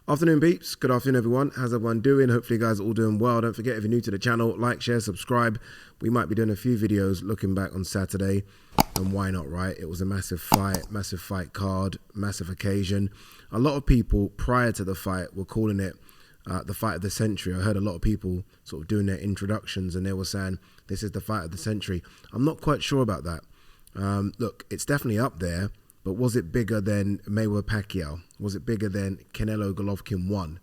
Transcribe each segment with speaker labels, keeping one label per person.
Speaker 1: Afternoon, peeps. Good afternoon, everyone. How's everyone doing? Hopefully, you guys are all doing well. Don't forget, if you're new to the channel, like, share, subscribe. We might be doing a few videos looking back on Saturday, and why not, right? It was a massive fight card, massive occasion. A lot of people prior to the fight were calling it the fight of the century. I heard a lot of people sort of doing their introductions, and they were saying this is the fight of the century. I'm not quite sure about that. Look, it's definitely up there. But was it bigger than Mayweather-Pacquiao? Was it bigger than Canelo-Golovkin 1?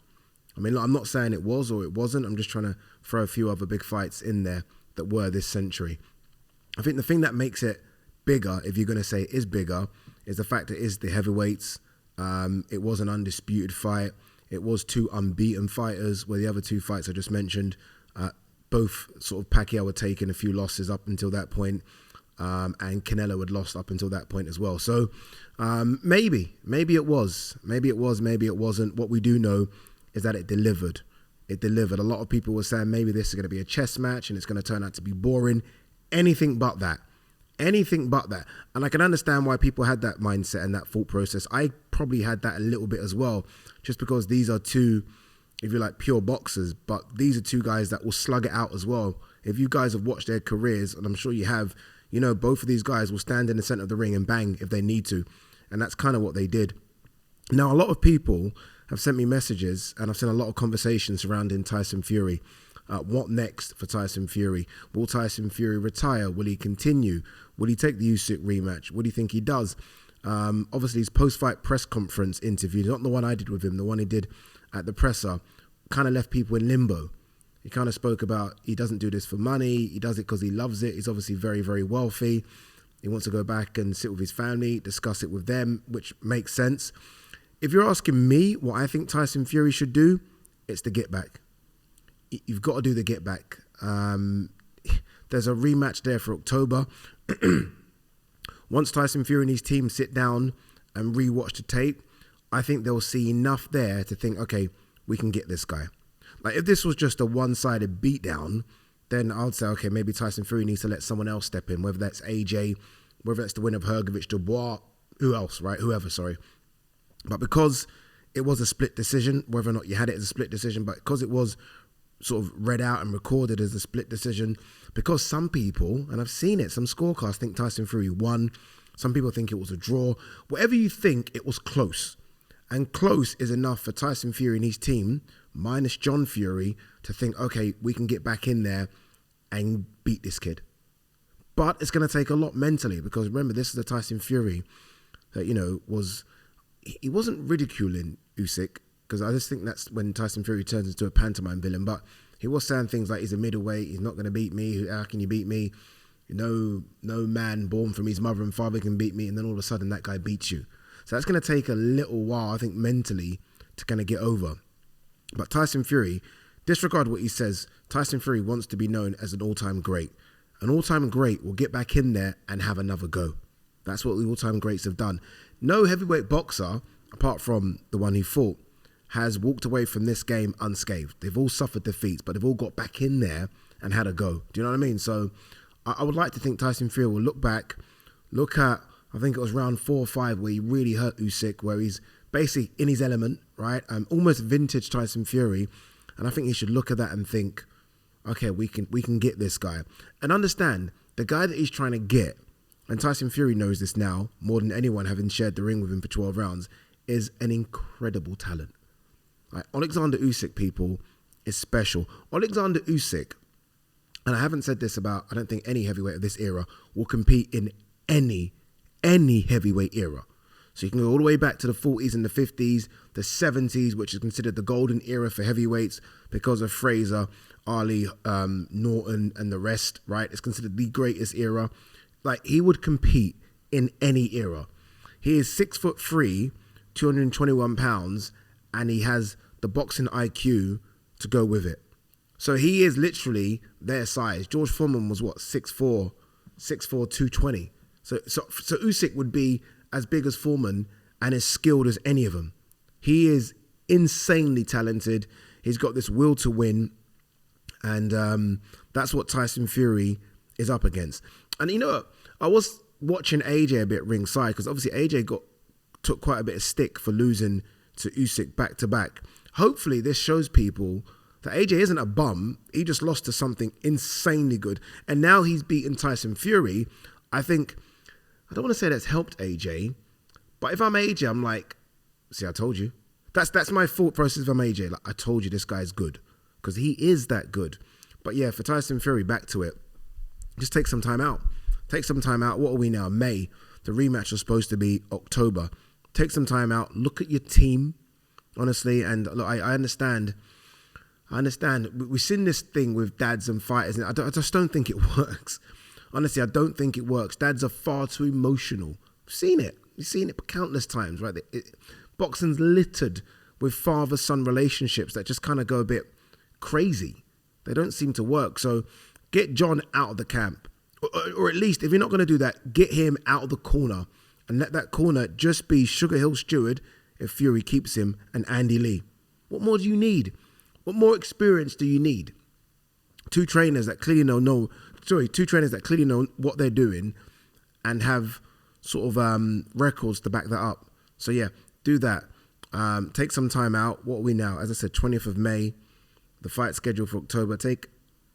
Speaker 1: I mean, look, I'm not saying it was or it wasn't. I'm just trying to throw a few other big fights in there that were this century. I think the thing that makes it bigger, if you're going to say it is bigger, is the fact that it is the heavyweights. It was an undisputed fight. It was two unbeaten fighters, where the other two fights I just mentioned, both sort of Pacquiao had taken a few losses up until that point. And Canelo had lost up until that point as well. So maybe it was. Maybe it was, maybe it wasn't. What we do know is that it delivered. It delivered. A lot of people were saying maybe this is going to be a chess match and it's going to turn out to be boring. Anything but that. Anything but that. And I can understand why people had that mindset and that thought process. I probably had that a little bit as well, just because these are two, if you like, pure boxers. But these are two guys that will slug it out as well. If you guys have watched their careers, and I'm sure you have, you know, both of these guys will stand in the center of the ring and bang if they need to. And that's kind of what they did. Now, a lot of people have sent me messages, and I've seen a lot of conversations surrounding Tyson Fury. What next for Tyson Fury? Will Tyson Fury retire? Will he continue? Will he take the Usyk rematch? What do you think he does? Obviously, his post-fight press conference interview, not the one I did with him, the one he did at the presser, kind of left people in limbo. He kind of spoke about he doesn't do this for money. He does it because he loves it. He's obviously very, very wealthy. He wants to go back and sit with his family, discuss it with them, which makes sense. If you're asking me what I think Tyson Fury should do, it's the get back. You've got to do the get back. There's a rematch there for October. Once Tyson Fury and his team sit down and rewatch the tape, I think they'll see enough there to think, okay, we can get this guy. Like, if this was just a one-sided beatdown, then I would say, okay, maybe Tyson Fury needs to let someone else step in, whether that's AJ, whether that's the winner of Hrgovic, Dubois, whoever. But because it was a split decision, whether or not you had it as a split decision, but because it was sort of read out and recorded as a split decision, because some people, and I've seen it, some scorecasts think Tyson Fury won, some people think it was a draw. Whatever you think, it was close. And close is enough for Tyson Fury and his team, minus John Fury, to think, okay, we can get back in there and beat this kid. But it's going to take a lot mentally, because remember, this is the Tyson Fury that, you know, he wasn't ridiculing Usyk, because I just think that's when Tyson Fury turns into a pantomime villain. But he was saying things like, he's a middleweight, he's not going to beat me, how can you beat me? No man born from his mother and father can beat me, and then all of a sudden that guy beats you. So that's going to take a little while, I think, mentally to kind of get over. But Tyson Fury, disregard what he says, Tyson Fury wants to be known as an all-time great. An all-time great will get back in there and have another go. That's what the all-time greats have done. No heavyweight boxer, apart from the one he fought, has walked away from this game unscathed. They've all suffered defeats, but they've all got back in there and had a go. Do you know what I mean? So I would like to think Tyson Fury will look back, look at, I think it was round 4 or 5 where he really hurt Usyk, where he's basically in his element, right? Almost vintage Tyson Fury. And I think he should look at that and think, okay, we can get this guy. And understand, the guy that he's trying to get, and Tyson Fury knows this now, more than anyone having shared the ring with him for 12 rounds, is an incredible talent. Like, Alexander Usyk, people, is special. Alexander Usyk, and I haven't said this about, I don't think any heavyweight of this era will compete in any heavyweight era. So you can go all the way back to the 40s and the 50s, the 70s, which is considered the golden era for heavyweights because of Fraser, Ali, Norton, and the rest, right? It's considered the greatest era. Like, he would compete in any era. He is 6'3", 221 pounds, and he has the boxing IQ to go with it. So he is literally their size. George Foreman was what, 6'4", 220. So Usyk would be as big as Foreman and as skilled as any of them. He is insanely talented. He's got this will to win. And that's what Tyson Fury is up against. And you know, I was watching AJ a bit ringside, because obviously AJ took quite a bit of stick for losing to Usyk back to back. Hopefully this shows people that AJ isn't a bum. He just lost to something insanely good. And now he's beaten Tyson Fury. I think, I don't want to say that's helped AJ, but if I'm AJ, I'm like, see, I told you. That's my thought process if I'm AJ. Like, I told you this guy's good, because he is that good. But yeah, for Tyson Fury, back to it. Just take some time out. Take some time out. What are we now? May. The rematch was supposed to be October. Take some time out. Look at your team, honestly. And look, I understand. We've seen this thing with dads and fighters, and I just don't think it works. Honestly, I don't think it works. Dads are far too emotional. I've seen it. You've seen it countless times, right? Boxing's littered with father-son relationships that just kind of go a bit crazy. They don't seem to work. So get John out of the camp. Or at least, if you're not going to do that, get him out of the corner. And let that corner just be Sugar Hill Stewart, if Fury keeps him, and Andy Lee. What more do you need? What more experience do you need? Two trainers that clearly know what they're doing and have sort of records to back that up. So yeah, do that. Take some time out. What are we now? As I said, 20th of May, the fight scheduled for October. Take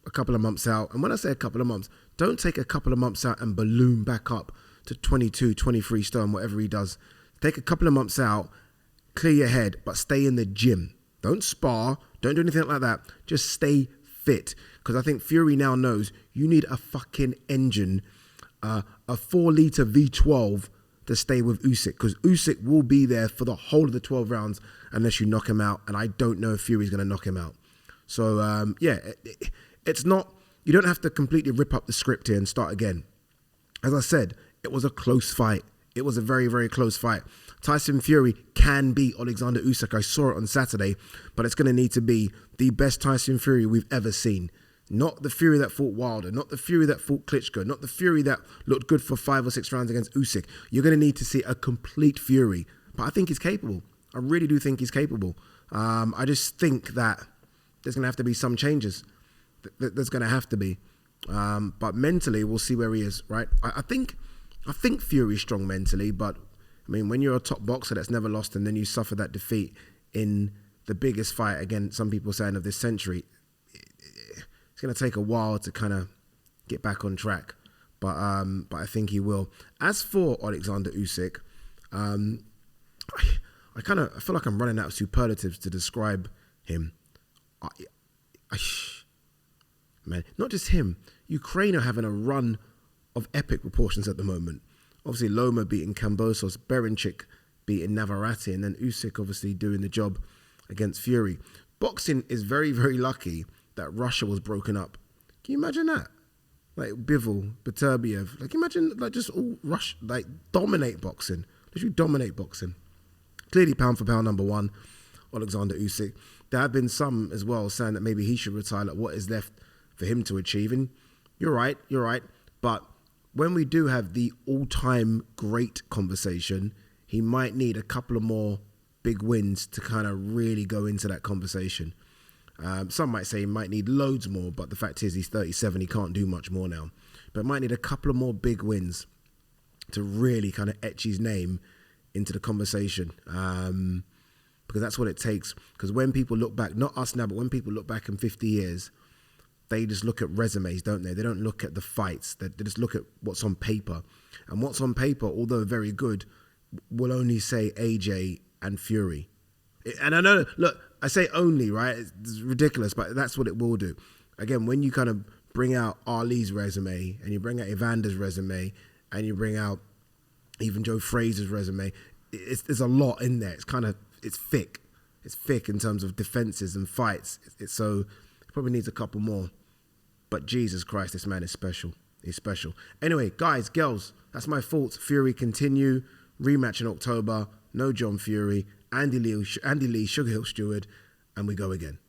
Speaker 1: a couple of months out. And when I say a couple of months, don't take a couple of months out and balloon back up to 22, 23 stone, whatever he does. Take a couple of months out, clear your head, but stay in the gym. Don't spar. Don't do anything like that. Just stay fit. Because I think Fury now knows you need a fucking engine, a 4-litre V12 to stay with Usyk. Because Usyk will be there for the whole of the 12 rounds unless you knock him out. And I don't know if Fury's going to knock him out. So, yeah, it's not, you don't have to completely rip up the script here and start again. As I said, it was a close fight. It was a very, very close fight. Tyson Fury can beat Alexander Usyk. I saw it on Saturday, but it's going to need to be the best Tyson Fury we've ever seen. Not the Fury that fought Wilder, not the Fury that fought Klitschko, not the Fury that looked good for 5 or 6 rounds against Usyk. You're going to need to see a complete Fury. But I think he's capable. I really do think he's capable. I just think that there's going to have to be some changes. There's going to have to be. But mentally, we'll see where he is, right? I think Fury's strong mentally, but I mean, when you're a top boxer that's never lost and then you suffer that defeat in the biggest fight, again, some people saying of this century, it's going to take a while to kind of get back on track. But I think he will. As for Alexander Usyk, I feel like I'm running out of superlatives to describe him. Man, not just him. Ukraine are having a run of epic proportions at the moment. Obviously, Loma beating Kambosos, Berenchik beating Navarrete, and then Usyk obviously doing the job against Fury. Boxing is very, very lucky that Russia was broken up. Can you imagine that? Like Bivol, Beterbiev. Like imagine like just all Russia, like dominate boxing. Literally dominate boxing. Clearly pound for pound number one, Alexander Usyk. There have been some as well saying that maybe he should retire, like what is left for him to achieve. And you're right. But when we do have the all-time great conversation, he might need a couple of more big wins to kind of really go into that conversation. Some might say he might need loads more, but the fact is he's 37, he can't do much more now. But might need a couple of more big wins to really kind of etch his name into the conversation. Because that's what it takes. Because when people look back, not us now, but when people look back in 50 years, they just look at resumes, don't they? They don't look at the fights. They just look at what's on paper. And what's on paper, although very good, will only say AJ and Fury. And I know, look, I say only, right? It's ridiculous, but that's what it will do. Again, when you kind of bring out Ali's resume, and you bring out Evander's resume, and you bring out even Joe Frazier's resume, there's a lot in there. It's thick. It's thick in terms of defenses and fights. So it probably needs a couple more. But Jesus Christ, this man is special. He's special. Anyway, guys, girls, that's my thoughts. Fury continue. Rematch in October. No John Fury. Andy Lee, Sugar Hill Stewart. And we go again.